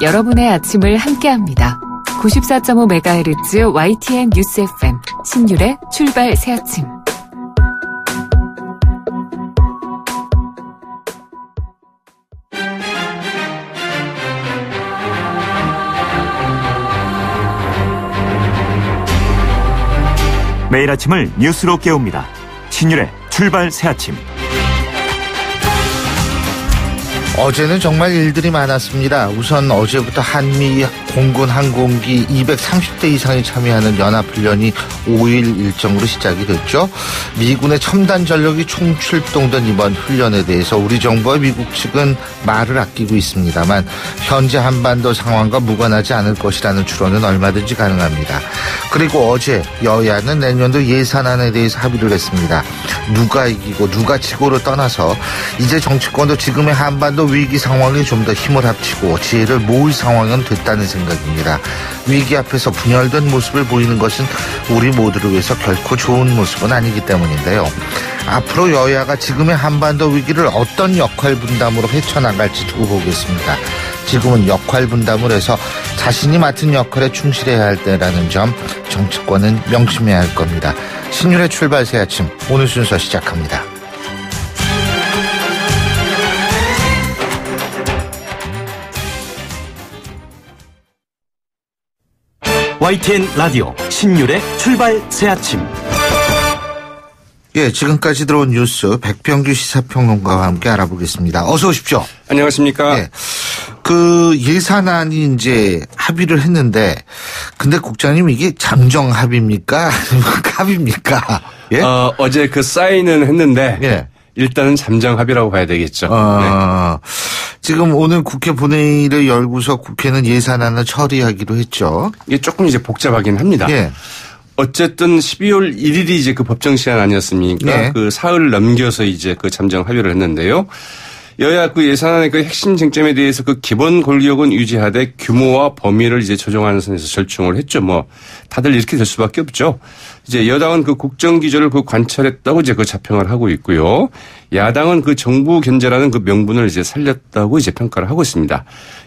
여러분의 아침을 함께합니다. 94.5MHz YTN 뉴스 FM 신율의 출발 새아침. 매일 아침을 뉴스로 깨웁니다. 신율의 출발 새아침. 어제는 정말 일들이 많았습니다. 우선 어제부터 한미 공군 항공기 230대 이상이 참여하는 연합훈련이 5일 일정으로 시작이 됐죠. 미군의 첨단 전력이 총출동된 이번 훈련에 대해서 우리 정부와 미국 측은 말을 아끼고 있습니다만 현재 한반도 상황과 무관하지 않을 것이라는 추론은 얼마든지 가능합니다. 그리고 어제 여야는 내년도 예산안에 대해서 합의를 했습니다. 누가 이기고 누가 지고를 떠나서 이제 정치권도 지금의 한반도 위기 상황에 좀 더 힘을 합치고 지혜를 모을 상황은 됐다는 생각입니다. 위기 앞에서 분열된 모습을 보이는 것은 우리 모두를 위해서 결코 좋은 모습은 아니기 때문인데요. 앞으로 여야가 지금의 한반도 위기를 어떤 역할 분담으로 헤쳐나갈지 두고 보겠습니다. 지금은 역할 분담을 해서 자신이 맡은 역할에 충실해야 할 때라는 점 정치권은 명심해야 할 겁니다. 신율의 출발 새 아침 오늘 순서 시작합니다. YTN 라디오 신율의 출발 새아침. 예, 지금까지 들어온 뉴스 백병규 시사평론가와 함께 알아보겠습니다. 어서 오십시오. 안녕하십니까. 예, 그 예산안이 이제 합의를 했는데, 근데 국장님 이게 잠정 합의입니까? 합의입니까? 예? 어제 그 사인은 했는데. 예. 일단은 잠정 합의라고 봐야 되겠죠. 네. 지금 오늘 국회 본회의를 열고서 국회는 예산안을 처리하기로 했죠. 이게 조금 이제 복잡하긴 합니다. 예. 어쨌든 12월 1일이 이제 그 법정 시한 아니었습니까? 네. 그 사흘 넘겨서 이제 그 잠정 합의를 했는데요. 여야 그 예산안의 그 핵심 쟁점에 대해서 그 기본 권력은 유지하되 규모와 범위를 이제 조정하는 선에서 절충을 했죠. 뭐 다들 이렇게 될 수밖에 없죠. 이제 여당은 그 국정 기조를 그 관철했다고 이제 그 자평을 하고 있고요. 야당은 그 정부 견제라는 그 명분을 이제 살렸다고 이제 평가를 하고 있습니다.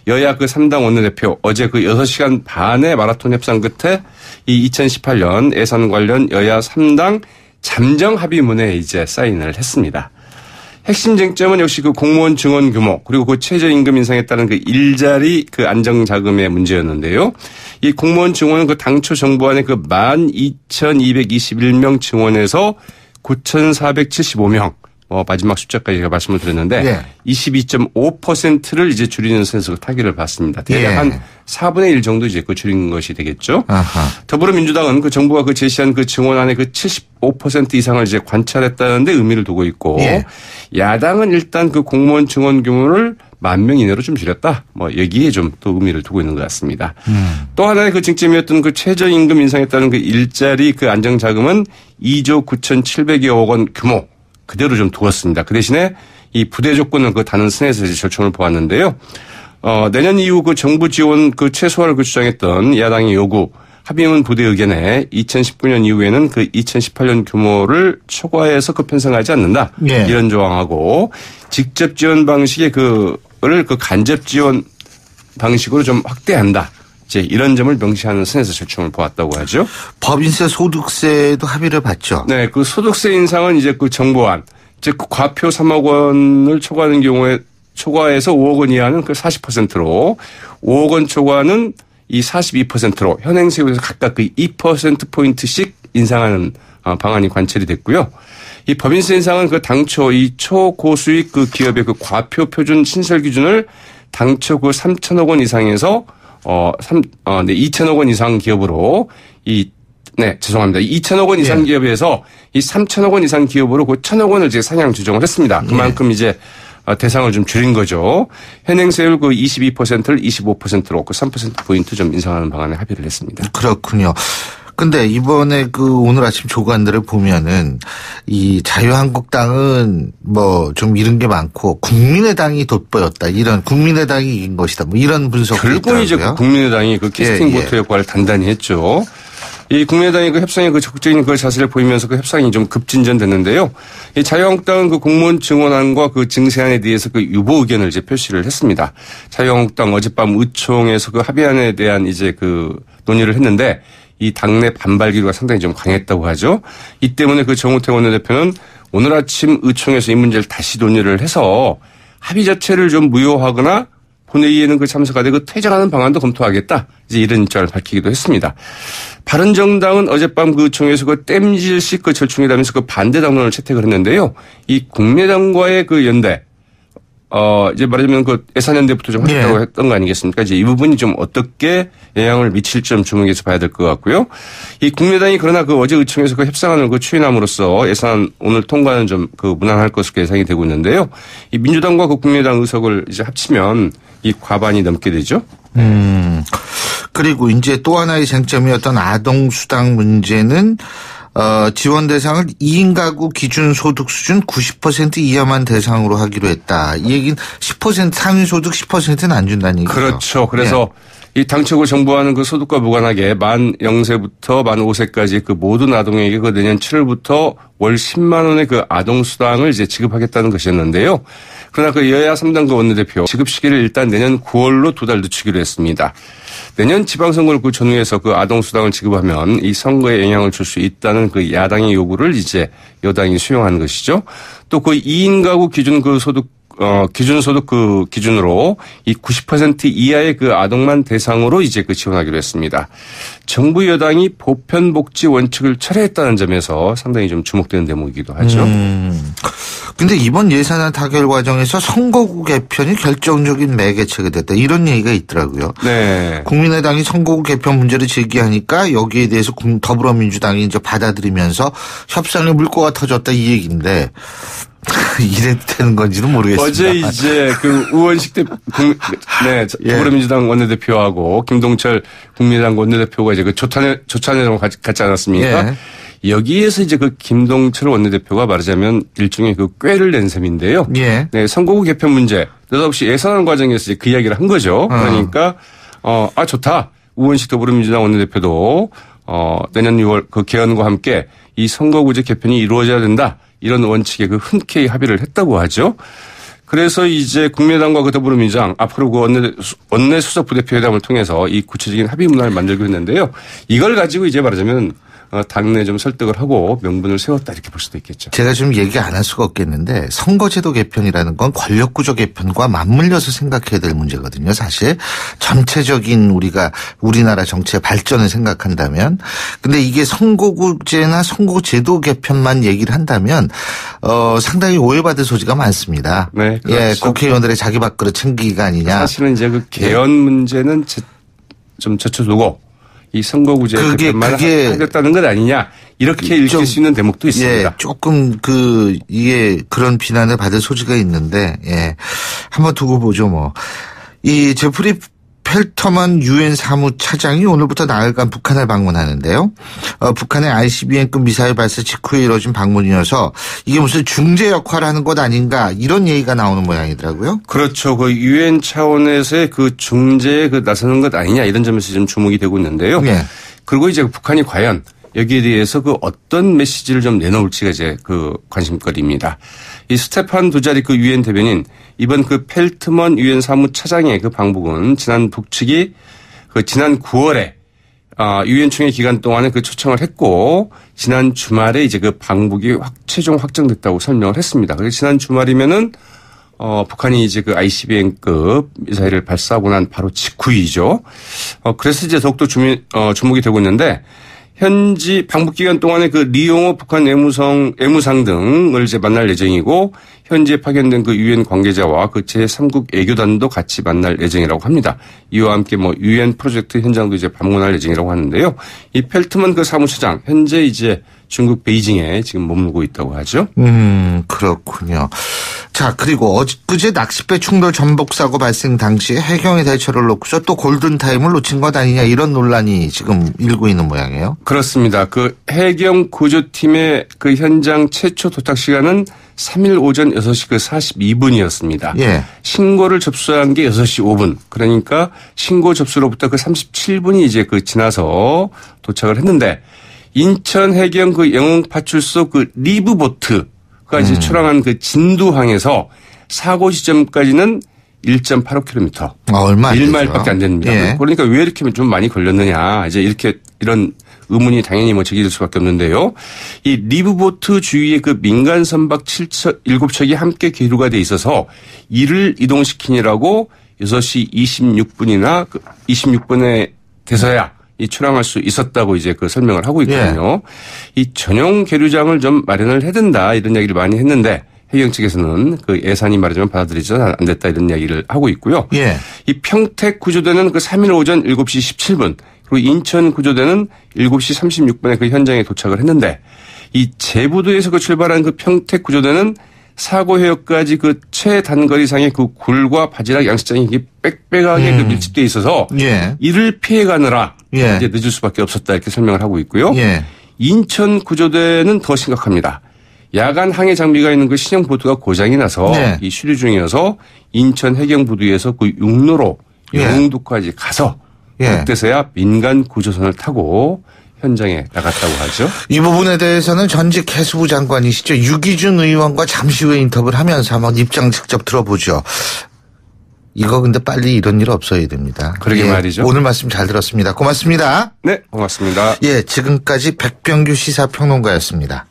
여야 그 3당 원내대표 어제 그 6시간 반의 마라톤 협상 끝에 이 2018년 예산 관련 여야 3당 잠정 합의문에 이제 사인을 했습니다. 핵심 쟁점은 역시 그 공무원 증원 규모 그리고 그 최저임금 인상에 따른 그 일자리 그 안정자금의 문제였는데요. 이 공무원 증원은 그 당초 정부안의 그 12,221명 증원에서 9,475명 마지막 숫자까지 제가 말씀을 드렸는데 네. 22.5%를 이제 줄이는 선에서 타결을 받습니다. 대략 네. 한 4분의 1 정도 이제 그 줄인 것이 되겠죠. 아하. 더불어민주당은 그 정부가 그 제시한 그 증원안의 그 75% 이상을 이제 관찰했다는데 의미를 두고 있고 네. 야당은 일단 그 공무원 증원 규모를 10,000명 이내로 좀 줄였다. 여기에 좀 또 의미를 두고 있는 것 같습니다. 또 하나의 그 쟁점이었던 그 최저임금 인상에 따른 그 일자리 그 안정자금은 2조 9,700여억 원 규모 그대로 좀 두었습니다. 그 대신에 이 부대 조건을 그 다른 선에서 이제 절충을 보았는데요. 내년 이후 그 정부 지원 그 최소화를 그 주장했던 야당의 요구 합의문 부대 의견에 2019년 이후에는 그 2018년 규모를 초과해서 그 편성하지 않는다. 네. 이런 조항하고 직접 지원 방식의 그를 그 간접 지원 방식으로 좀 확대한다. 이제 이런 점을 명시하는 선에서 절충을 보았다고 하죠. 법인세, 소득세도 합의를 봤죠. 네, 그 소득세 인상은 이제 그 정부안, 즉 과표 3억 원을 초과하는 경우에 초과해서 5억 원 이하는 그 40%로 5억 원 초과는 이 42%로 현행 세율에서 각각 그 2%포인트씩 인상하는 방안이 관철이 됐고요. 이 법인세 인상은 그 당초 이 초고수익 그 기업의 그 과표 표준 신설 기준을 당초 그 3천억 원 이상에서 2천억 원 이상 기업으로 죄송합니다. 2천억 원 이상 기업에서 이 3천억 원 이상 기업으로 그 1천억 원을 이제 상향 조정을 했습니다. 그만큼 이제 대상을 좀 줄인 거죠. 현행 세율 그 22%를 25%로 그 3%포인트 좀 인상하는 방안에 합의를 했습니다. 그렇군요. 근데 이번에 그 오늘 아침 조간들을 보면은 이 자유한국당은 뭐 좀 잃은 게 많고 국민의당이 돋보였다. 이런 국민의당이 이긴 것이다. 뭐 이런 분석도 결국 있더라고요. 이제 국민의당이 그 캐스팅 보트 역할을 단단히 했죠. 이 국민의당이 그 협상에 그 적극적인 그 자세를 보이면서 그 협상이 좀 급진전됐는데요. 이 자유한국당은 그 공무원 증언안과 그 증세안에 대해서 그 유보 의견을 이제 표시를 했습니다. 자유한국당 어젯밤 의총에서 그 합의안에 대한 이제 그 논의를 했는데 이 당내 반발 기류가 상당히 좀 강했다고 하죠. 이 때문에 그 정우택 원내대표는 오늘 아침 의총에서 이 문제를 다시 논의를 해서 합의 자체를 좀 무효하거나 본회의에는 그 참석하되 그 퇴장하는 방안도 검토하겠다. 이제 이런 입장을 밝히기도 했습니다. 바른정당은 어젯밤 그 의총에서 그 땜질식 그 절충회담에서 그 반대 당론을 채택을 했는데요. 이 국민의당과의 그 연대, 이제 말하자면 그 예산연대부터 좀 하겠다고 했던 거 아니겠습니까? 이제 이 부분이 좀 어떻게 영향을 미칠지 좀 주목해서 봐야 될 것 같고요. 이 국민의당이 그러나 그 어제 의총에서 그 협상안을 그 추인함으로써 예산 오늘 통과는 좀 그 무난할 것으로 예상이 되고 있는데요. 이 민주당과 그 국민의당 의석을 이제 합치면 이 과반이 넘게 되죠. 그리고 이제 또 하나의 쟁점이었던 아동수당 문제는 지원 대상을 2인 가구 기준 소득 수준 90% 이하만 대상으로 하기로 했다. 이 얘기는 10% 상위 소득 10%는 안 준다는 얘기죠. 그렇죠. 그래서 이 당초 정부하는 그 소득과 무관하게 만 0세부터 만 5세까지 그 모든 아동에게 그 내년 7월부터 월 10만 원의 그 아동수당을 이제 지급하겠다는 것이었는데요. 그러나 그 여야 3당 그 원내대표 지급 시기를 일단 내년 9월로 2달 늦추기로 했습니다. 내년 지방선거를 그 전후해서 그 아동수당을 지급하면 이 선거에 영향을 줄 수 있다는 그 야당의 요구를 이제 여당이 수용한 것이죠. 또 그 2인 가구 기준 그 소득 기준소득 그 기준으로 이 90% 이하의 그 아동만 대상으로 이제 그 지원하기로 했습니다. 정부 여당이 보편 복지 원칙을 철회했다는 점에서 상당히 좀 주목되는 대목이기도 하죠. 근데 이번 예산안 타결 과정에서 선거구 개편이 결정적인 매개체가 됐다. 이런 얘기가 있더라고요. 네. 국민의당이 선거구 개편 문제를 제기하니까 여기에 대해서 더불어민주당이 이제 받아들이면서 협상에 물꼬가 터졌다 이 얘기인데 이래도 되는 건지는 모르겠습니다. 어제 이제 그 의원식 때 더불어민주당 원내대표하고 김동철 국민의당 원내대표가 이제 그 조찬회담을 갖지 않았습니까? 여기에서 이제 그 김동철 원내대표가 말하자면 일종의 그 꾀를 낸 셈인데요. 네, 선거구 개편 문제 느닷없이 예산안 과정에서 이제 그 이야기를 한 거죠. 그러니까 좋다. 우원식 더불어민주당 원내대표도 내년 6월 그 개헌과 함께 이 선거구제 개편이 이루어져야 된다. 이런 원칙에 그 흔쾌히 합의를 했다고 하죠. 그래서 이제 국민의당과 그 더불어민주당 앞으로 그 원내 수석 부대표 회담을 통해서 이 구체적인 합의 문화를 만들고 있는데요. 이걸 가지고 이제 말하자면 당내 좀 설득을 하고 명분을 세웠다 이렇게 볼 수도 있겠죠. 제가 좀 얘기 안 할 수가 없겠는데 선거제도 개편이라는 건 권력구조 개편과 맞물려서 생각해야 될 문제거든요. 사실 전체적인 우리나라 정치의 발전을 생각한다면 근데 이게 선거구제나 선거제도 개편만 얘기를 한다면 상당히 오해받을 소지가 많습니다. 네, 그렇죠. 국회의원들의 자기 밥그릇 챙기기가 아니냐. 사실은 이제 그 개헌 문제는 좀 젖혀두고 이 선거구제 개편만 하겠다는 것 아니냐 이렇게 읽힐 수 있는 대목도 있습니다. 조금 이게 그런 비난을 받을 소지가 있는데 한번 두고 보죠 뭐. 이 제프리 펠터만 유엔 사무차장이 오늘부터 나흘간 북한을 방문하는데요. 북한의 ICBM급 미사일 발사 직후에 이뤄진 방문이어서 이게 무슨 중재 역할을 하는 것 아닌가 이런 얘기가 나오는 모양이더라고요. 그렇죠. 그 유엔 차원에서의 그 중재에 나서는 것 아니냐 이런 점에서 좀 주목이 되고 있는데요. 그리고 이제 북한이 과연 여기에 대해서 그 어떤 메시지를 좀 내놓을지가 이제 그 관심거리입니다. 이 스테판 두자리 그 유엔 대변인 이번 그 펠트먼 유엔 사무차장의 그 방북은 지난 북측이 지난 9월에 유엔 총회 기간 동안에 그 초청을 했고 지난 주말에 이제 그 방북이 최종 확정됐다고 설명을 했습니다. 그래서 지난 주말이면은 북한이 이제 그 ICBM급 미사일을 발사하고 난 바로 직후이죠. 그래서 이제 더욱더 주목이 되고 있는데. 현지 방북 기간 동안에 그 리용호 북한 외무상 등을 이제 만날 예정이고 현지에 파견된 그 유엔 관계자와 그 제3국 외교단도 같이 만날 예정이라고 합니다. 이와 함께 뭐 유엔 프로젝트 현장도 이제 방문할 예정이라고 하는데요. 이 펠트먼 그 사무처장 현재 이제 중국 베이징에 지금 머물고 있다고 하죠. 그렇군요. 자, 그리고 엊그제 낚싯배 충돌 전복 사고 발생 당시에 해경의 대처를 놓고서 또 골든타임을 놓친 것 아니냐 이런 논란이 지금 일고 있는 모양이에요. 그렇습니다. 그 해경 구조팀의 그 현장 최초 도착 시간은 3일 오전 6시 그 42분이었습니다. 예. 신고를 접수한 게 6시 5분. 그러니까 신고 접수로부터 그 37분이 이제 그 지나서 도착을 했는데 인천 해경 그 영흥파출소 그 리브보트가 이제 출항한 그 진두항에서 사고 시점까지는 1.85km. 얼마 안 되죠. 1마일밖에 안 됩니다. 예. 그러니까 왜 이렇게 좀 많이 걸렸느냐. 이제 이런 의문이 당연히 뭐 제기될 수밖에 없는데요. 이 리브보트 주위에 그 민간 선박 7척이 함께 계류가 돼 있어서 이를 이동시키느라고 6시 26분이나 26분에 돼서야 이 출항할 수 있었다고 이제 그 설명을 하고 있거든요. 이 전용 계류장을 좀 마련을 해야 된다 이런 이야기를 많이 했는데 해경 측에서는 그 예산이 말하자면 받아들이지 안 됐다 이런 이야기를 하고 있고요. 예. 이 평택 구조대는 그 3일 오전 7시 17분 그리고 인천 구조대는 7시 36분에 그 현장에 도착을 했는데 이 제부도에서 그 출발한 그 평택 구조대는 사고 해역까지 그 최단거리상의 그 굴과 바지락 양식장이 빽빽하게 그 밀집되어 있어서 예. 이를 피해가느라 예. 이제 늦을 수밖에 없었다 이렇게 설명을 하고 있고요. 예. 인천 구조대는 더 심각합니다. 야간 항해 장비가 있는 그 신형 보트가 고장이 나서 네. 이 수리 중이어서 인천 해경부두에서 그 육로로 예. 영흥도까지 가서 예. 그때서야 민간 구조선을 타고 현장에 나갔다고 하죠. 이 부분에 대해서는 전직 해수부 장관이시죠. 유기준 의원과 잠시 후에 인터뷰를 하면서 한번 입장 직접 들어보죠. 이거 근데 빨리 이런 일 없어야 됩니다. 그러게 말이죠. 오늘 말씀 잘 들었습니다. 고맙습니다. 네, 고맙습니다. 예, 지금까지 백병규 시사평론가였습니다.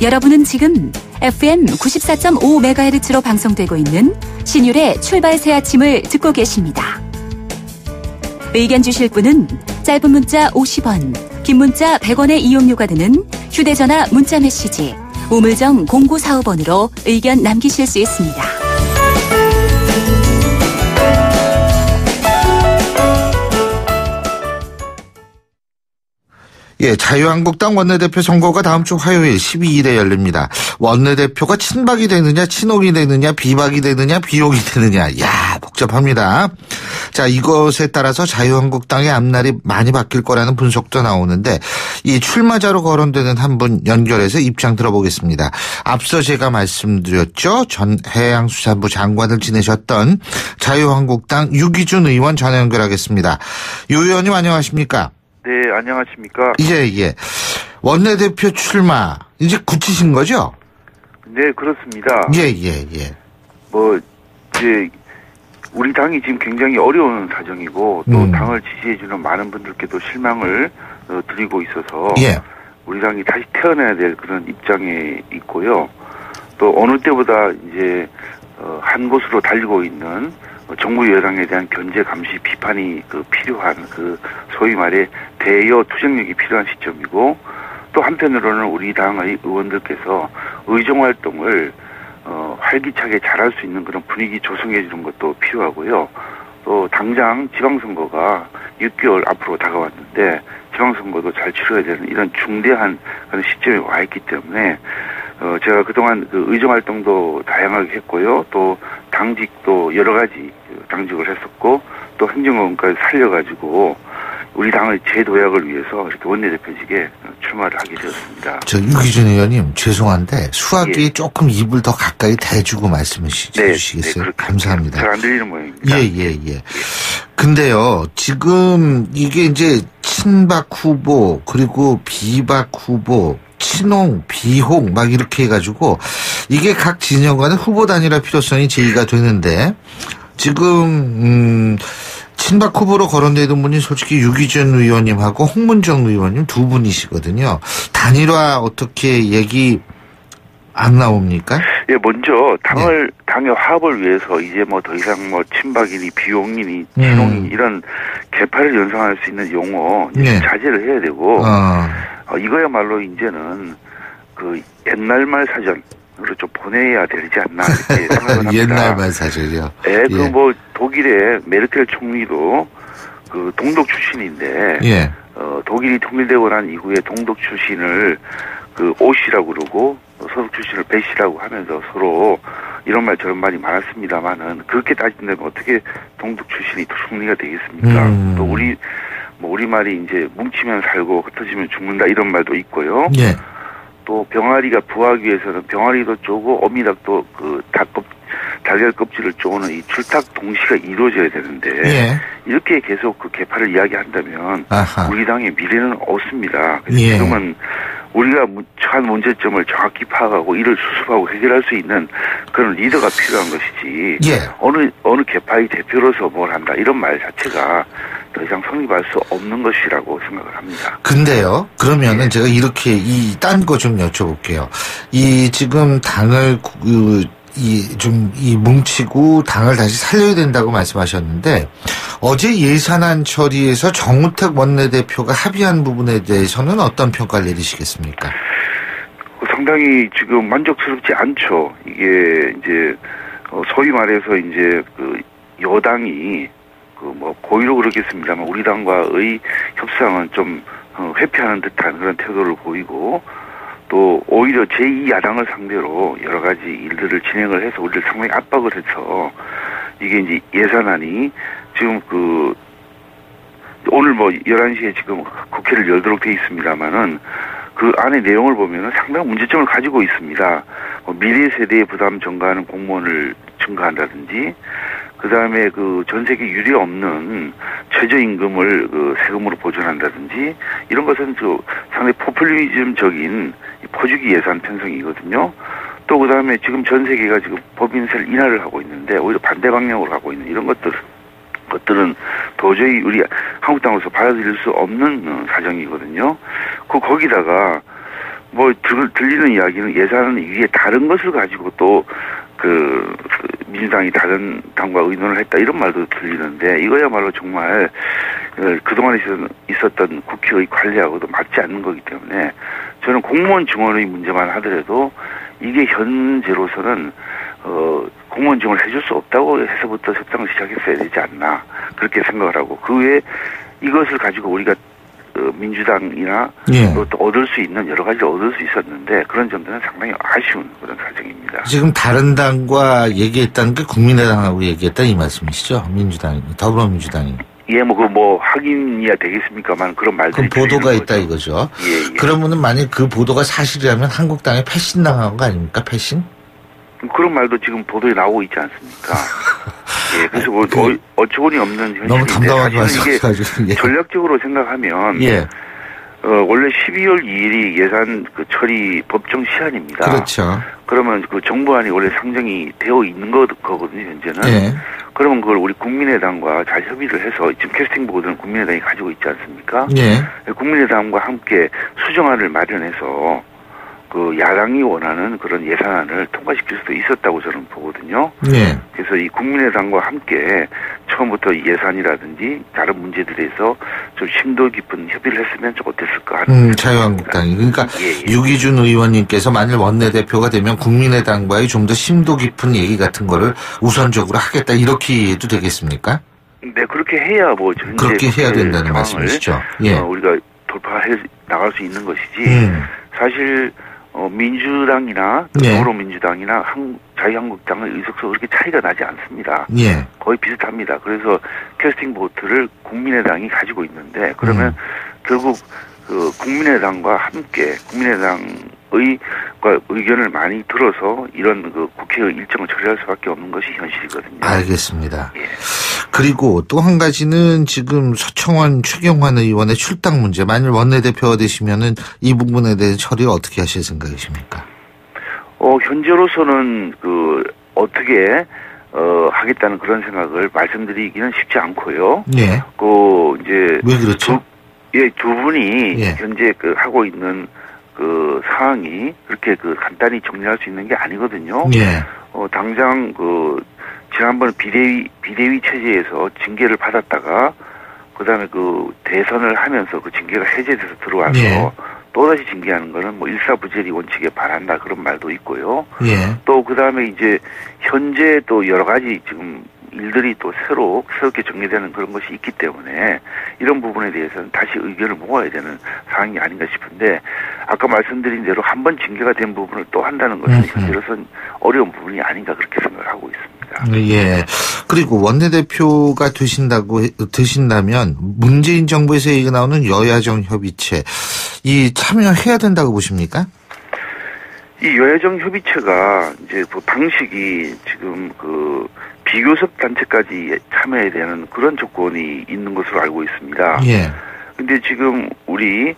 여러분은 지금 FM 94.5MHz로 방송되고 있는 신율의 출발 새 아침을 듣고 계십니다. 의견 주실 분은 짧은 문자 50원, 긴 문자 100원의 이용료가 드는 휴대전화 문자 메시지 우물정 0945번으로 의견 남기실 수 있습니다. 예, 자유한국당 원내대표 선거가 다음 주 화요일 12일에 열립니다. 원내대표가 친박이 되느냐, 친옥이 되느냐, 비박이 되느냐, 비옥이 되느냐. 야, 복잡합니다. 자, 이것에 따라서 자유한국당의 앞날이 많이 바뀔 거라는 분석도 나오는데 이 출마자로 거론되는 한 분 연결해서 입장 들어보겠습니다. 앞서 제가 말씀드렸죠. 전 해양수산부 장관을 지내셨던 자유한국당 유기준 의원 전화 연결하겠습니다. 유 의원님 안녕하십니까? 네, 안녕하십니까? 예. 원내대표 출마 이제 굳히신 거죠? 네, 그렇습니다. 예. 이제 우리 당이 지금 굉장히 어려운 사정이고 또 당을 지지해주는 많은 분들께도 실망을 드리고 있어서 예. 우리 당이 다시 태어나야 될 그런 입장에 있고요. 또 어느 때보다 이제 한 곳으로 달리고 있는 정부 여당에 대한 견제 감시 비판이 필요한 소위 말해 대여 투쟁력이 필요한 시점이고 또 한편으로는 우리 당의 의원들께서 의정 활동을 활기차게 잘할 수 있는 그런 분위기 조성해 주는 것도 필요하고요. 또 당장 지방선거가 6개월 앞으로 다가왔는데 지방선거도 잘 치러야 되는 이런 중대한 그런 시점에 와 있기 때문에 제가 그동안 의정 활동도 다양하게 했고요. 또 당직도 여러 가지 당직을 했었고 또 행정권까지 살려가지고 우리 당의 재도약을 위해서 이렇게 원내대표직에 출마를 하게 되었습니다. 저 유기준 의원님 죄송한데 수화기에 조금 입을 더 가까이 대주고 말씀해 주시겠어요? 네, 감사합니다. 잘 안 들리는 모양입니다. 예. 근데요, 지금 이게 이제 친박 후보 그리고 비박 후보 친홍, 비홍 막 이렇게 해가지고 이게 각 진영 간의 후보 단일화 필요성이 제기가 되는데 지금 친박 후보로 거론되는 분이 솔직히 유기준 의원님하고 홍문정 의원님 두 분이시거든요. 단일화 어떻게 얘기 안 나옵니까? 예, 먼저 당의 화합을 위해서 이제 더 이상 친박이니 비용이니 친홍이니 이런 개파를 연상할 수 있는 용어 자제를 해야 되고 이거야말로 이제는 옛날말 사전으로 좀 보내야 되지 않나 이렇게 생각을 합니다. 옛날말 사전이요? 독일의 메르켈 총리도 동독 출신인데 독일이 통일되고 난 이후에 동독 출신을 그 오씨라고 그러고 서독 출신을 배씨라고 하면서 서로 이런 말 저런 말이 많았습니다만은 그렇게 따진다면 어떻게 동독 출신이 승리가 되겠습니까? 또 우리말이 이제 뭉치면 살고 흩어지면 죽는다 이런 말도 있고요. 예. 또 병아리가 부하기 위해서는 병아리도 쪼고 어미닭도 그 달걀 껍질을 쪼는 이 출탁 동시가 이루어져야 되는데 예. 이렇게 계속 그 개파를 이야기한다면 아하. 우리 당의 미래는 없습니다. 그래서 예. 지금은 우리가 처한 문제점을 정확히 파악하고 이를 수습하고 해결할 수 있는 그런 리더가 필요한 것이지. 예. 어느 개파의 대표로서 뭘 한다 이런 말 자체가 더 이상 성립할 수 없는 것이라고 생각을 합니다. 근데요, 그러면은 제가 이렇게 딴 거 좀 여쭤볼게요. 지금 당을 뭉치고 당을 다시 살려야 된다고 말씀하셨는데, 어제 예산안 처리에서 정우택 원내대표가 합의한 부분에 대해서는 어떤 평가를 내리시겠습니까? 상당히 지금 만족스럽지 않죠. 이게 이제 소위 말해서 이제 그 여당이 고의로 그렇겠습니다만 우리 당과의 협상은 좀 회피하는 듯한 그런 태도를 보이고, 또 오히려 제2야당을 상대로 여러 가지 일들을 진행을 해서 우리를 상당히 압박을 해서 이게 이제 예산안이 지금 오늘 11시에 지금 국회를 열도록 돼 있습니다만은 그 안의 내용을 보면은 상당한 문제점을 가지고 있습니다. 미래 세대의 부담 증가하는 공무원을 증가한다든지, 그 다음에 그 전세계 유례 없는 최저임금을 세금으로 보존한다든지, 이런 것은 상당히 포퓰리즘적인 퍼주기 예산 편성이거든요. 또 그 다음에 지금 전 세계가 지금 법인세를 인하를 하고 있는데 오히려 반대 방향으로 가고 있는 이런 것들은 도저히 우리 한국당으로서 받아들일 수 없는 사정이거든요. 거기다가 들리는 이야기는 예산 위에 다른 것을 가지고 또 민주당이 다른 당과 의논을 했다 이런 말도 들리는데, 이거야말로 정말 그동안에 있었던 국회의 관리하고도 맞지 않는 거기 때문에 저는 공무원 증원의 문제만 하더라도 이게 현재로서는 공무원 증원을 해줄 수 없다고 해서부터 협상을 시작했어야 되지 않나 그렇게 생각을 하고, 그 외에 이것을 가지고 우리가 민주당이나 예. 또 얻을 수 있는 여러 가지를 얻을 수 있었는데 그런 점들은 상당히 아쉬운 그런 사정입니다. 지금 다른 당과 얘기했다는 게 국민의당하고 얘기했다 이 말씀이시죠? 더불어민주당이. 예, 확인이야 되겠습니까만 그런 말들이. 그럼 보도가 있다 이거죠? 예. 그러면은 만약 그 보도가 사실이라면 한국당의 패신당한 거 아닙니까? 패신? 그런 말도 지금 보도에 나오고 있지 않습니까? 예, 그래서 어처구니 없는 현실인데, 너무 담담하게 사실은 말씀하셔가지고. 이게 전략적으로 생각하면 예. 원래 12월 2일이 예산 처리 법정 시한입니다. 그렇죠. 그러면 그 정부안이 원래 상정이 되어 있는 거거든요, 현재는. 예. 그러면 그걸 우리 국민의당과 잘 협의를 해서 지금 캐스팅 보드는 국민의당이 가지고 있지 않습니까? 예. 국민의당과 함께 수정안을 마련해서 야당이 원하는 그런 예산안을 통과시킬 수도 있었다고 저는 보거든요. 예. 그래서 이 국민의당과 함께 처음부터 예산이라든지 다른 문제들에서 좀 심도 깊은 협의를 했으면 좀 어땠을까 하는. 자유한국당이. 그러니까 예. 유기준 의원님께서 만일 원내대표가 되면 국민의당과의 좀 더 심도 깊은 얘기 같은 거를 우선적으로 하겠다 이렇게 이해도 되겠습니까? 네, 그렇게 해야 그렇게 해야 된다는 말씀이시죠. 예. 우리가 돌파해 나갈 수 있는 것이지. 사실 민주당이나 예. 더불어민주당이나 자유한국당의 의석수 그렇게 차이가 나지 않습니다. 예. 거의 비슷합니다. 그래서 캐스팅 보트를 국민의당이 가지고 있는데, 그러면 결국 국민의당과 함께 국민의당의 의견을 많이 들어서 이런 국회의 일정을 처리할 수밖에 없는 것이 현실이거든요. 알겠습니다. 예. 그리고 또 한 가지는 지금 서청원 최경환 의원의 출당 문제. 만일 원내대표가 되시면은 이 부분에 대해 처리를 어떻게 하실 생각이십니까? 현재로서는 어떻게 하겠다는 그런 생각을 말씀드리기는 쉽지 않고요. 예. 이제 왜 그렇죠? 두 분이 예. 현재 하고 있는 상황이 그렇게 간단히 정리할 수 있는 게 아니거든요. 예. 당장 지난번 비대위 체제에서 징계를 받았다가 그다음에 대선을 하면서 징계가 해제돼서 들어와서 예. 또다시 징계하는 거는 일사부재리 원칙에 반한다 그런 말도 있고요. 예. 또 그다음에 이제 현재 또 여러 가지 지금 일들이 또 새롭게 정리되는 그런 것이 있기 때문에 이런 부분에 대해서는 다시 의견을 모아야 되는 상황이 아닌가 싶은데 아까 말씀드린 대로 한 번 징계가 된 부분을 또 한다는 것은 현재로서는 어려운 부분이 아닌가 그렇게 생각을 하고 있습니다. 예. 그리고 원내대표가 되신다면 문재인 정부에서 얘기가 나오는 여야정 협의체 이 참여해야 된다고 보십니까? 이 여야정 협의체가 이제 그 방식이 지금 그 비교섭 단체까지 참여해야 되는 그런 조건이 있는 것으로 알고 있습니다. 예. 근데 지금 우리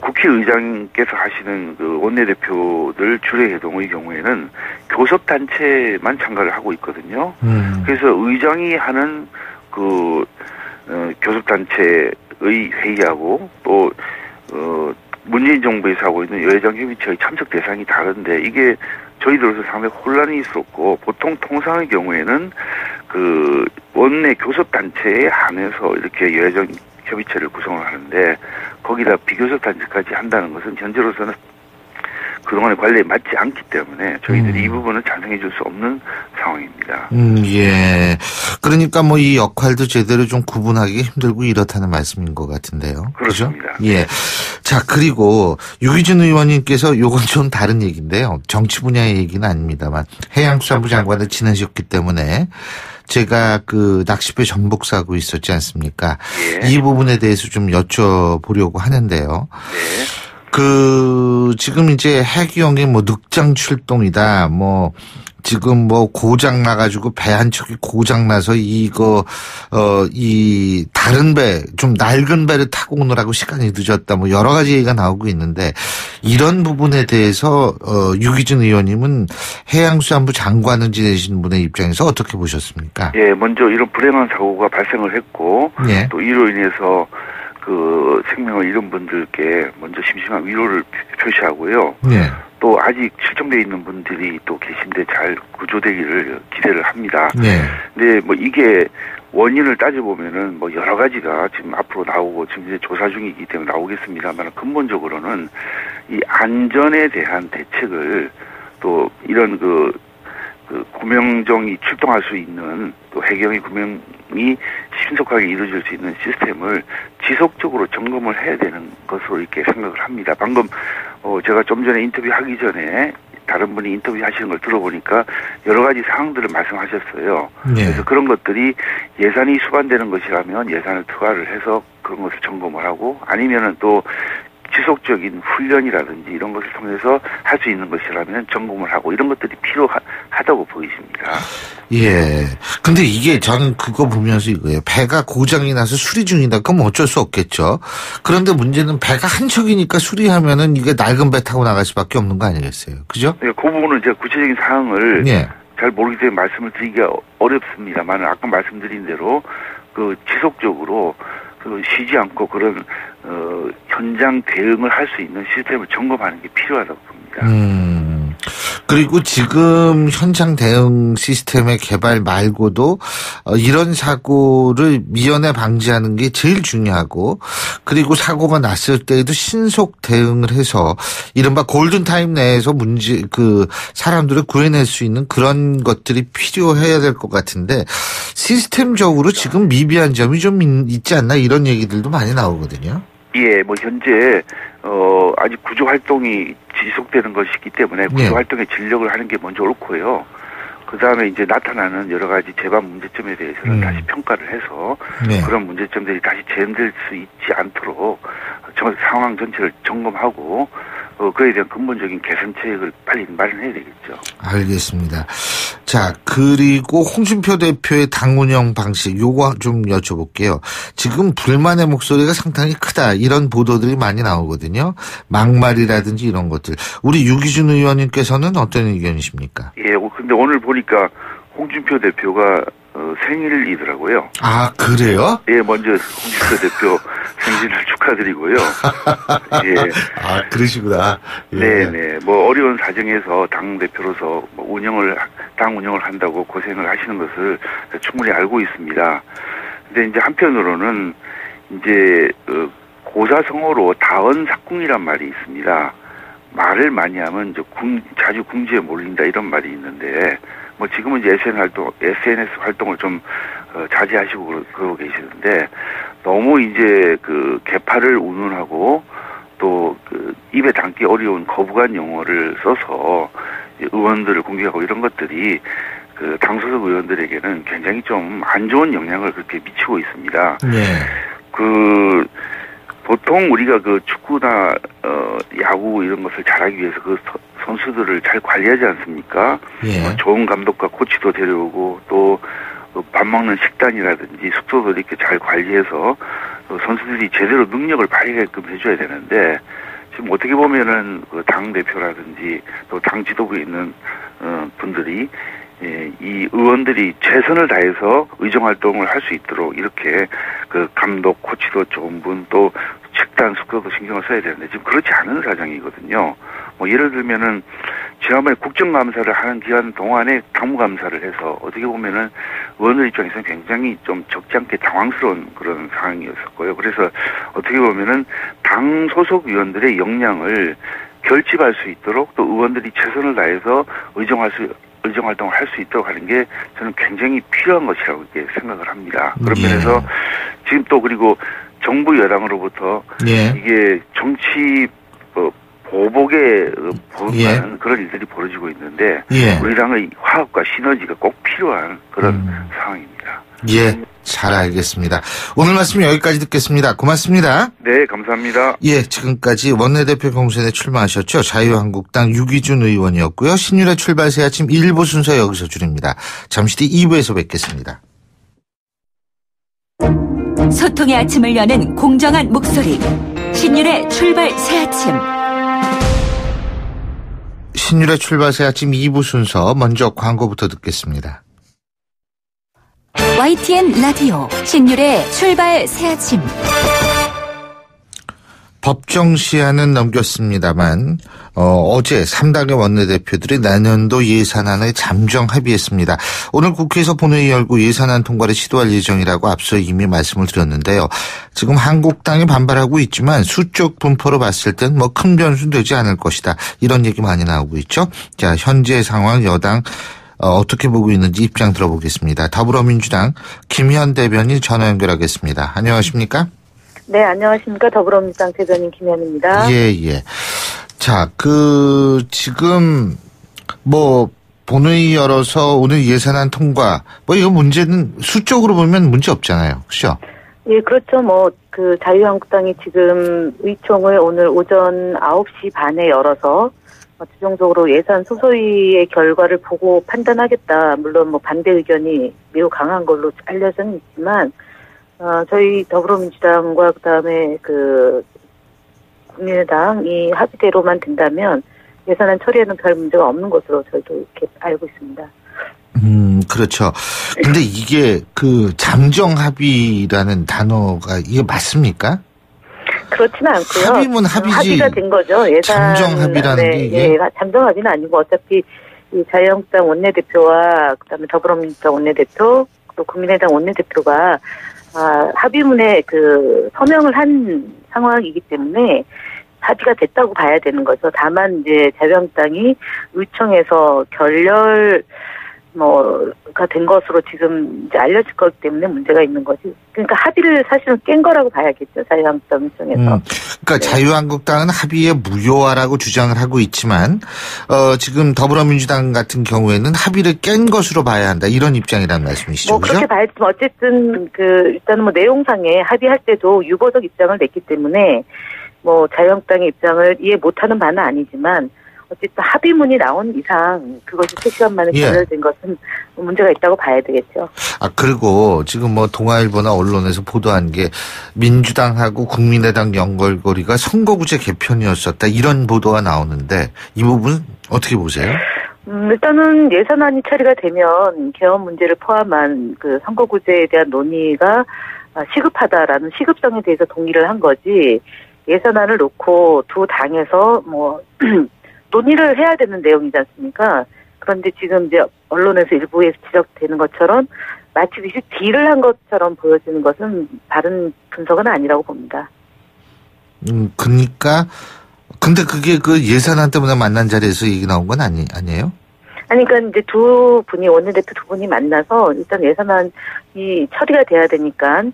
국회의장께서 하시는 그 원내대표들 주례회동의 경우에는 교섭단체만 참가를 하고 있거든요. 그래서 의장이 하는 그 교섭단체의 회의하고 또 문재인 정부에서 하고 있는 여야정 협의체의 참석 대상이 다른데 이게 저희들로서 상당히 혼란이 있었고 보통 통상의 경우에는 그 원내 교섭단체에 한해서 이렇게 여야정 협의체를 구성을 하는데 거기다 비교섭 단체까지 한다는 것은 현재로서는 그동안의 관리에 맞지 않기 때문에 저희들이 이 부분은 찬성해 줄 수 없는 상황입니다. 예. 그러니까 뭐 이 역할도 제대로 좀 구분하기 힘들고 이렇다는 말씀인 것 같은데요. 그렇습니다. 그렇죠? 예. 자, 그리고 유기준 의원님께서 요건 좀 다른 얘기인데요. 정치 분야의 얘기는 아닙니다만 해양수산부 장관을 지내셨기 때문에 제가 그 낚싯배 전복 사고 있었지 않습니까? 예. 이 부분에 대해서 좀 여쭤보려고 하는데요. 네. 지금 이제 해경이 뭐 늑장 출동이다, 지금 고장 나가지고 배 한 척이 고장 나서 이 다른 배, 좀 낡은 배를 타고 오느라고 시간이 늦었다, 여러 가지 얘기가 나오고 있는데, 이런 부분에 대해서, 유기준 의원님은 해양수산부 장관을 지내신 분의 입장에서 어떻게 보셨습니까? 예, 먼저 이런 불행한 사고가 발생을 했고, 예. 또 이로 인해서 그 생명을 잃은 분들께 먼저 심심한 위로를 표시하고요. 예. 또 아직 실종되어 있는 분들이 또 계신데 잘 구조되기를 기대를 합니다. 예. 근데 이게 원인을 따져보면은 여러 가지가 지금 앞으로 나오고 지금 이제 조사 중이기 때문에 나오겠습니다만 근본적으로는 이 안전에 대한 대책을 또 이런 그 구명정이 출동할 수 있는 또 해경의 구명이 신속하게 이루어질 수 있는 시스템을 지속적으로 점검을 해야 되는 것으로 이렇게 생각을 합니다. 방금 제가 좀 전에 인터뷰하기 전에 다른 분이 인터뷰 하시는 걸 들어보니까 여러 가지 사항들을 말씀하셨어요. 네. 그래서 그런 것들이 예산이 수반되는 것이라면 예산을 투하를 해서 그런 것을 점검을 하고 아니면은 또 지속적인 훈련이라든지 이런 것을 통해서 할 수 있는 것이라면 점검을 하고 이런 것들이 필요하다고 보이십니다. 예. 근데 이게 저는 그거 보면서 이거예요. 배가 고장이 나서 수리 중이다. 그럼 어쩔 수 없겠죠. 그런데 문제는 배가 한 척이니까 수리하면은 이게 낡은 배 타고 나갈 수밖에 없는 거 아니겠어요. 그죠? 네, 그 부분은 제가 구체적인 사항을 예. 잘 모르기 때문에 말씀을 드리기가 어렵습니다만 아까 말씀드린 대로 그 지속적으로 쉬지 않고 그런 현장 대응을 할 수 있는 시스템을 점검하는 게 필요하다고 봅니다. 그리고 지금 현장 대응 시스템의 개발 말고도 이런 사고를 미연에 방지하는 게 제일 중요하고 그리고 사고가 났을 때에도 신속 대응을 해서 이른바 골든타임 내에서 사람들을 구해낼 수 있는 그런 것들이 필요해야 될 것 같은데 시스템적으로 지금 미비한 점이 좀 있지 않나 이런 얘기들도 많이 나오거든요. 예, 현재 아직 구조 활동이 지속되는 것이기 때문에 구조 활동에 진력을 하는 게 먼저 옳고요. 그 다음에 이제 나타나는 여러 가지 재반 문제점에 대해서는 다시 평가를 해서 그런 문제점들이 다시 재현될 수 있지 않도록 상황 전체를 점검하고 그에 대한 근본적인 개선책을 빨리 마련해야 되겠죠. 알겠습니다. 자, 그리고 홍준표 대표의 당 운영 방식 요거 좀 여쭤볼게요. 지금 불만의 목소리가 상당히 크다 이런 보도들이 많이 나오거든요. 막말이라든지 이런 것들. 우리 유기준 의원님께서는 어떤 의견이십니까? 예, 근데 오늘 보니까 홍준표 대표가 생일이더라고요. 아, 그래요? 예, 먼저 홍준표 대표 생신을 축하드리고요. 예. 아, 그러시구나. 예. 네네. 어려운 사정에서 당 대표로서 당 운영을 한다고 고생을 하시는 것을 충분히 알고 있습니다. 근데 이제 한편으로는 이제 고사성어로 다언삭궁이란 말이 있습니다. 말을 많이 하면 자주 궁지에 몰린다 이런 말이 있는데 뭐 지금은 이제 SNS 활동을 좀 자제하시고 그러고 계시는데 너무 이제 그 개파를 운운하고 또 그 입에 담기 어려운 거부감 용어를 써서 의원들을 공격하고 이런 것들이 그 당 소속 의원들에게는 굉장히 좀 안 좋은 영향을 그렇게 미치고 있습니다. 네. 그 보통 우리가 그 축구나 야구 이런 것을 잘하기 위해서 그 선수들을 잘 관리하지 않습니까? 예. 좋은 감독과 코치도 데려오고 또 밥 먹는 식단이라든지 숙소도 이렇게 잘 관리해서 선수들이 제대로 능력을 발휘하게끔 해줘야 되는데 지금 어떻게 보면은 그 당 대표라든지 또 당 지도부에 있는 분들이 이 의원들이 최선을 다해서 의정 활동을 할 수 있도록 이렇게 그 감독, 코치도 좋은 분, 또 식단, 숙소도 신경을 써야 되는데 지금 그렇지 않은 사정이거든요. 뭐 예를 들면은 지난번에 국정감사를 하는 기간 동안에 당무감사를 해서 어떻게 보면은 의원들 입장에서는 굉장히 좀 적지 않게 당황스러운 그런 상황이었었고요. 그래서 어떻게 보면은 당 소속 의원들의 역량을 결집할 수 있도록 또 의원들이 최선을 다해서 의정 활동을 할 수 있도록 하는 게 저는 굉장히 필요한 것이라고 이렇게 생각을 합니다. 그런 면에서 지금 또 그리고 정부 여당으로부터 이게 정치 보복에 보는 그런 일들이 벌어지고 있는데 우리 당의 화합과 시너지가 꼭 필요한 그런 상황입니다. 예, 잘 알겠습니다. 오늘 말씀 여기까지 듣겠습니다. 고맙습니다. 네, 감사합니다. 예, 지금까지 원내대표 경선에 출마하셨죠. 자유한국당 유기준 의원이었고요. 신율의 출발 새 아침 1부 순서 여기서 줄입니다. 잠시 뒤 2부에서 뵙겠습니다. 소통의 아침을 여는 공정한 목소리. 신율의 출발 새 아침. 신율의 출발 새 아침 2부 순서 먼저 광고부터 듣겠습니다. YTN 라디오 신율의 출발 새 아침. 법정 시한은 넘겼습니다만 어제 3당의 원내대표들이 내년도 예산안에 잠정 합의했습니다. 오늘 국회에서 본회의 열고 예산안 통과를 시도할 예정이라고 앞서 이미 말씀을 드렸는데요. 지금 한국당이 반발하고 있지만 수적 분포로 봤을 땐 뭐 큰 변수는 되지 않을 것이다. 이런 얘기 많이 나오고 있죠. 자, 현재 상황 여당 어떻게 보고 있는지 입장 들어보겠습니다. 더불어민주당 김현 대변인 전화 연결하겠습니다. 안녕하십니까? 네, 안녕하십니까. 더불어민주당 대변인 김현입니다. 예. 자, 지금 본회의 열어서 오늘 예산안 통과, 이거 문제는 수적으로 보면 문제 없잖아요. 그렇죠? 예, 그렇죠. 자유한국당이 지금 의총을 오늘 오전 9시 반에 열어서 최종적으로 예산 소소위의 결과를 보고 판단하겠다. 물론 반대 의견이 매우 강한 걸로 알려져는 있지만, 저희 더불어민주당과 그다음에 국민의당 이 합의대로만 된다면 예산안 처리에는 별 문제가 없는 것으로 저희도 이렇게 알고 있습니다. 그렇죠. 근데 이게 잠정 합의라는 단어가 이게 맞습니까? 그렇지는 않고요. 합의면 합의지. 합의가 된 거죠. 예산 잠정 합의라는 게 이게. 예, 잠정 합의는 아니고 어차피 이 자유한국당 원내대표와 그다음에 더불어민주당 원내대표 또 국민의당 원내대표가 합의문에 서명을 한 상황이기 때문에 합의가 됐다고 봐야 되는 거죠. 다만 이제 자유한국당이 의총에서 가 된 것으로 지금 이제 알려질 거기 때문에 문제가 있는 거지. 그러니까 합의를 사실은 깬 거라고 봐야겠죠. 자유한국당 의총에서. 그러니까 자유한국당은 합의에 무효화라고 주장을 하고 있지만 지금 더불어민주당 같은 경우에는 합의를 깬 것으로 봐야 한다. 이런 입장이라는 말씀이시죠. 그렇게 봐야지만 어쨌든 일단은 내용상에 합의할 때도 유보적 입장을 냈기 때문에 자유한국당의 입장을 이해 못하는 바는 아니지만 어쨌든 합의문이 나온 이상 그것이 3시간 만에 결렬된 것은 문제가 있다고 봐야 되겠죠. 그리고 지금 동아일보나 언론에서 보도한 게 민주당하고 국민의당 연결고리가 선거구제 개편이었었다. 이런 보도가 나오는데 이 부분 어떻게 보세요? 일단은 예산안이 처리가 되면 개헌 문제를 포함한 선거구제에 대한 논의가 시급하다라는 시급성에 대해서 동의를 한 거지 예산안을 놓고 두 당에서 논의를 해야 되는 내용이지 않습니까? 그런데 지금 이제 언론에서 일부에서 지적되는 것처럼 마치 딜을 한 것처럼 보여지는 것은 바른 분석은 아니라고 봅니다. 그러니까 근데 그게 예산안 때문에 만난 자리에서 얘기 나온 건 아니에요? 아니, 그러니까 이제 두 분이, 원내대표 두 분이 만나서 일단 예산안이 처리가 돼야 되니까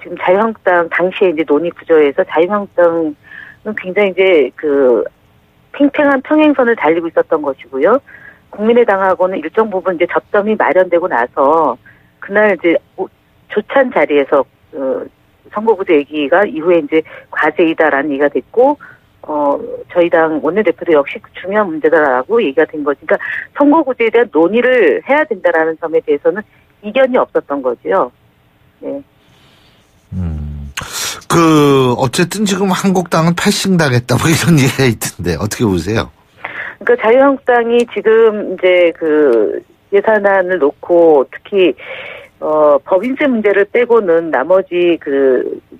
지금 자유한국당 당시에 이제 논의 구조에서 자유한국당은 굉장히 이제 팽팽한 평행선을 달리고 있었던 것이고요. 국민의당하고는 일정 부분 이제 접점이 마련되고 나서 그날 이제 조찬 자리에서 선거구제 얘기가 이후에 이제 과제이다라는 얘기가 됐고, 저희 당 원내대표도 역시 중요한 문제다라고 얘기가 된 거지. 그러니까 선거구제에 대한 논의를 해야 된다라는 점에 대해서는 이견이 없었던 거죠. 네. 어쨌든 지금 한국당은 패싱당했다, 뭐 이런 얘기가 있던데, 어떻게 보세요? 그러니까 자유한국당이 지금 이제 예산안을 놓고 특히, 법인세 문제를 빼고는 나머지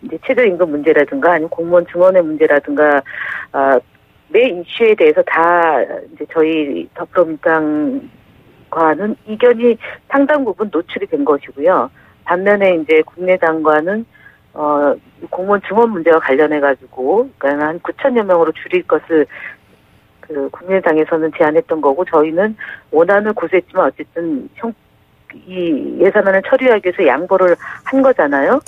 이제 최저임금 문제라든가 아니면 공무원 증원의 문제라든가, 매 이슈에 대해서 다 이제 저희 더불어민주당과는 이견이 상당 부분 노출이 된 것이고요. 반면에 이제 국민의당과는 공무원 증원 문제와 관련해가지고, 그러니까 한 9천여 명으로 줄일 것을 국민의당에서는 제안했던 거고, 저희는 원안을 고수했지만 어쨌든 이 예산안을 처리하기 위해서 양보를 한 거잖아요.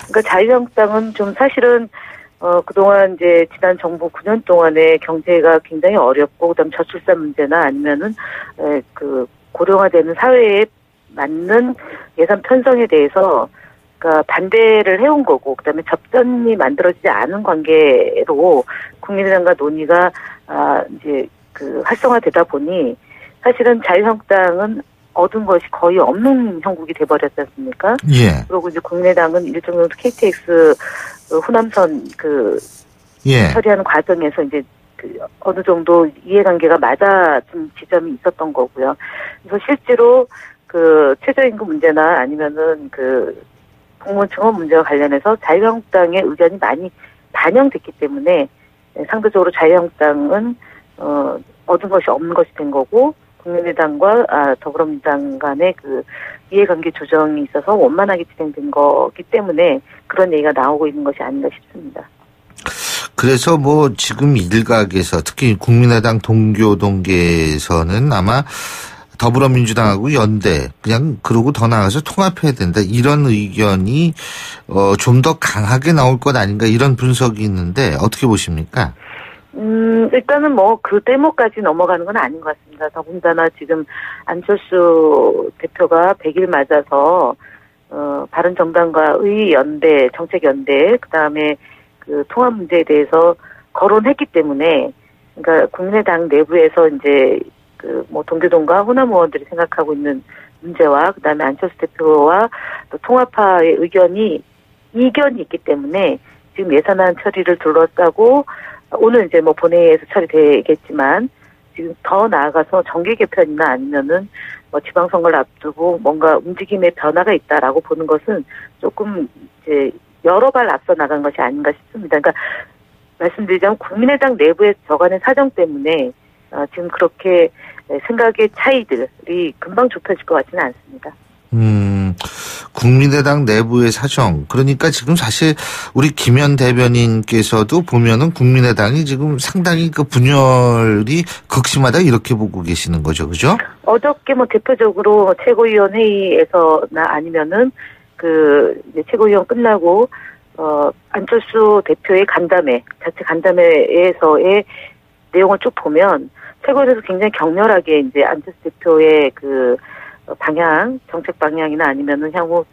그러니까 자유한국당은 좀 사실은, 그동안 이제 지난 정부 9년 동안에 경제가 굉장히 어렵고, 그다음 저출산 문제나 아니면은, 고령화되는 사회에 맞는 예산 편성에 대해서 그러니까 반대를 해온 거고, 그다음에 접전이 만들어지지 않은 관계로 국민의당과 논의가 이제 활성화되다 보니 사실은 자유한국당은 얻은 것이 거의 없는 형국이 돼버렸지 않습니까? 예. 그리고 이제 국민의당은 일정 정도 KTX 호남선 처리하는 과정에서 이제 어느 정도 이해관계가 맞아진 지점이 있었던 거고요. 그래서 실제로 최저임금 문제나 아니면은 공무원 증원 문제와 관련해서 자유한국당의 의견이 많이 반영됐기 때문에 상대적으로 자유한국당은 얻은 것이 없는 것이 된 거고, 국민의당과 더불어민주당 간의 이해관계 조정이 있어서 원만하게 진행된 거기 때문에 그런 얘기가 나오고 있는 것이 아닌가 싶습니다. 그래서 뭐 지금 일각에서 특히 국민의당 동교동계에서는 아마 더불어민주당하고 연대 그냥 그러고 더 나아가서 통합해야 된다, 이런 의견이 좀 더 강하게 나올 것 아닌가, 이런 분석이 있는데 어떻게 보십니까? 일단은 그 대목까지 넘어가는 건 아닌 것 같습니다. 더군다나 지금 안철수 대표가 100일 맞아서 바른정당과의 연대, 정책연대, 그다음에 통합 문제에 대해서 거론했기 때문에, 그러니까 국민의당 내부에서 이제 동교동과 호남 의원들이 생각하고 있는 문제와 그다음에 안철수 대표와 또 통합파의 이견이 있기 때문에 지금 예산안 처리를 둘러싸고, 오늘 이제 본회의에서 처리되겠지만 지금 더 나아가서 정계 개편이나 아니면은 지방선거를 앞두고 뭔가 움직임의 변화가 있다라고 보는 것은 조금 이제 여러 발 앞서 나간 것이 아닌가 싶습니다. 그러니까 말씀드리자면 국민의당 내부의 저간의 사정 때문에 지금 그렇게 생각의 차이들이 금방 좁혀질 것 같지는 않습니다. 국민의당 내부의 사정. 그러니까 지금 사실 우리 김현 대변인께서도 보면은 국민의당이 지금 상당히 분열이 극심하다, 이렇게 보고 계시는 거죠, 그죠? 어저께 대표적으로 최고위원 회의에서나 아니면은 이제 최고위원 끝나고 안철수 대표의 자체 간담회에서의 내용을 쭉 보면 최고위원회에서 굉장히 격렬하게 이제 안철수 대표의 방향, 정책 방향이나 아니면은 향후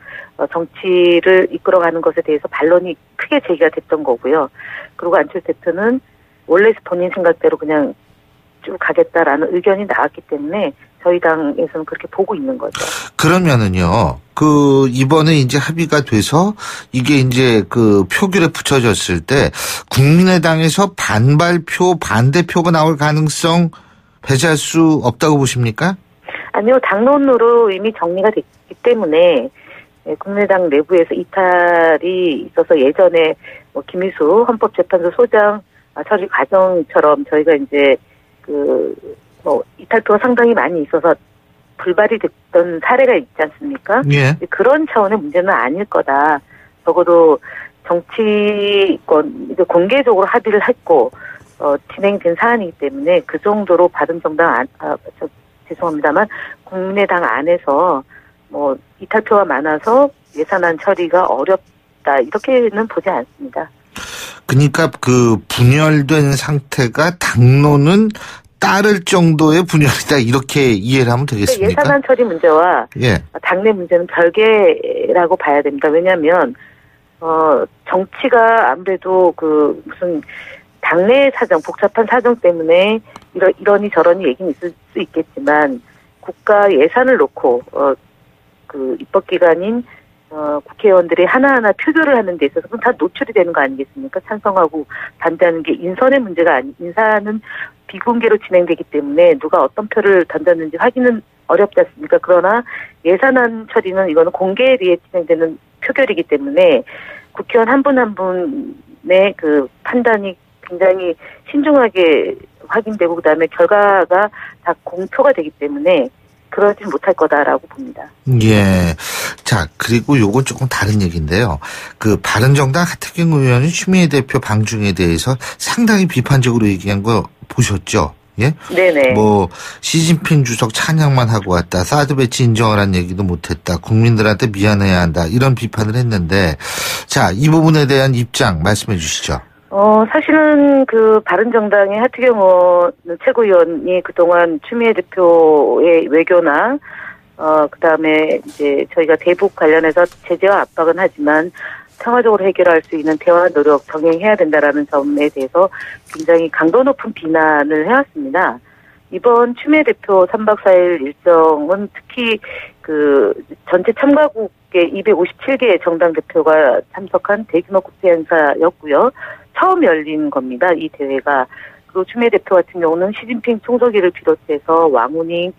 정치를 이끌어가는 것에 대해서 반론이 크게 제기가 됐던 거고요. 그리고 안철수 대표는 원래 본인 생각대로 그냥 쭉 가겠다라는 의견이 나왔기 때문에 저희 당에서는 그렇게 보고 있는 거죠. 그러면은요, 이번에 이제 합의가 돼서 이게 이제 표결에 붙여졌을 때 국민의당에서 반대표가 나올 가능성 배제할 수 없다고 보십니까? 아니요, 당론으로 이미 정리가 됐기 때문에 국민의당 내부에서 이탈이 있어서 예전에 김희수 헌법재판소 소장 처리 과정처럼 저희가 이제 이탈표가 상당히 많이 있어서 불발이 됐던 사례가 있지 않습니까? 예. 그런 차원의 문제는 아닐 거다. 적어도 정치권 공개적으로 합의를 했고 진행된 사안이기 때문에 그 정도로 바른정당 죄송합니다만 국민의당 안에서 뭐 이탈표가 많아서 예산안 처리가 어렵다 이렇게는 보지 않습니다. 그러니까 그 분열된 상태가 당론은 따를 정도의 분열이다 이렇게 이해를 하면 되겠습니까? 그러니까 예산안 처리 문제와 예. 당내 문제는 별개라고 봐야 됩니다. 왜냐하면 정치가 아무래도 그 무슨 당내 사정, 복잡한 사정 때문에 이러니 저러니 얘기는 있을 수 있겠지만 국가 예산을 놓고 그 입법기관인 국회의원들이 하나하나 표결을 하는 데 있어서 다 노출이 되는 거 아니겠습니까? 찬성하고 반대하는 게 인선의 문제가 인사는 비공개로 진행되기 때문에 누가 어떤 표를 던졌는지 확인은 어렵지 않습니까? 그러나 예산안 처리는 이거는 공개에 의해 진행되는 표결이기 때문에 국회의원 한 분 한 분의 그 판단이 굉장히 신중하게 확인되고 그다음에 결과가 다 공표가 되기 때문에 그러진 못할 거다라고 봅니다. 예. 자, 그리고 요건 조금 다른 얘기인데요. 그 바른정당 하태경 의원이 추미애 대표 방중에 대해서 상당히 비판적으로 얘기한 거 보셨죠? 예? 네네. 뭐 시진핑 주석 찬양만 하고 왔다. 사드 배치 인정을 한 얘기도 못했다. 국민들한테 미안해야 한다. 이런 비판을 했는데 자, 이 부분에 대한 입장 말씀해 주시죠. 사실은 그 바른정당의 하태경 최고위원이 그동안 추미애 대표의 외교나 그다음에 이제 저희가 대북 관련해서 제재와 압박은 하지만 평화적으로 해결할 수 있는 대화 노력 병행해야 된다라는 점에 대해서 굉장히 강도 높은 비난을 해왔습니다. 이번 추미애 대표 3박 4일 일정은 특히 그 전체 참가국의 257개 정당 대표가 참석한 대규모 국제 행사였고요. 처음 열린 겁니다. 이 대회가. 그리고 추미애 대표 같은 경우는 시진핑 총서기를 비롯해서 왕우닝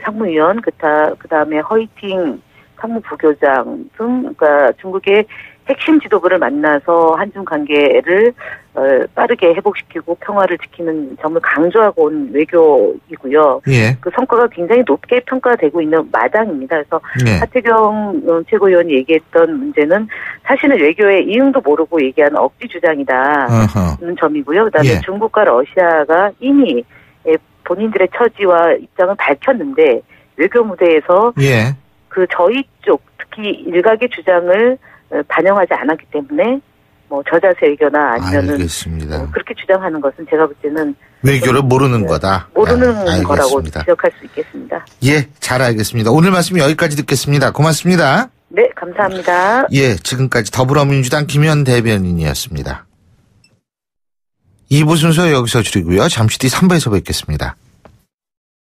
상무위원, 그다음에 허이팅 상무부교장 등 그러니까 중국의 핵심 지도부를 만나서 한중 관계를 빠르게 회복시키고 평화를 지키는 점을 강조하고 온 외교이고요. 예. 그 성과가 굉장히 높게 평가되고 있는 마당입니다. 그래서 예. 하태경 최고위원이 얘기했던 문제는 사실은 외교의 이응도 모르고 얘기한 억지 주장이다는 점이고요. 그다음에 예. 중국과 러시아가 이미 본인들의 처지와 입장을 밝혔는데 외교 무대에서 예. 그 저희 쪽 특히 일각의 주장을 반영하지 않았기 때문에 뭐 저자세 외교나 아니면은 알겠습니다. 그렇게 주장하는 것은 제가 볼 때는 외교를 모르는 거다. 모르는 거라고 지적할 수 있겠습니다. 예, 잘 알겠습니다. 오늘 말씀 여기까지 듣겠습니다. 고맙습니다. 네, 감사합니다. 예, 지금까지 더불어민주당 김현 대변인이었습니다. 2부 순서 여기서 줄이고요. 잠시 뒤 3부에서 뵙겠습니다.